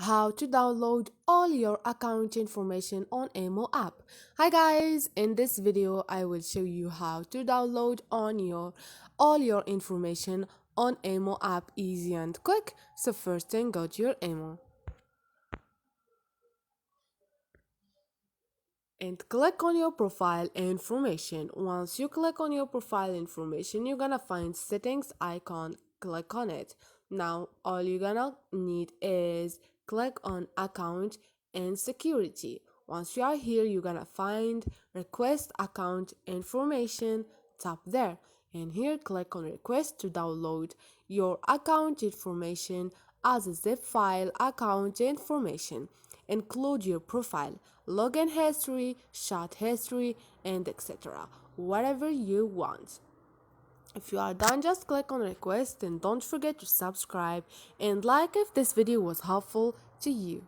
how to download all your account information on Imo app. Hi guys, in this video I will show you how to download all your information on Imo app easy and quick. So first thing, go to your Imo and click on your profile information. Once you click on your profile information, you're gonna find settings icon. Click on it. Now all you're gonna need is click on account and security. Once you are here, you're gonna find request account information. Tap there, and here click on request to download your account information as a zip file. Account information include your profile, login history, chat history, and etc. Whatever you want. If you are done, just click on request and don't forget to subscribe and like if this video was helpful to you.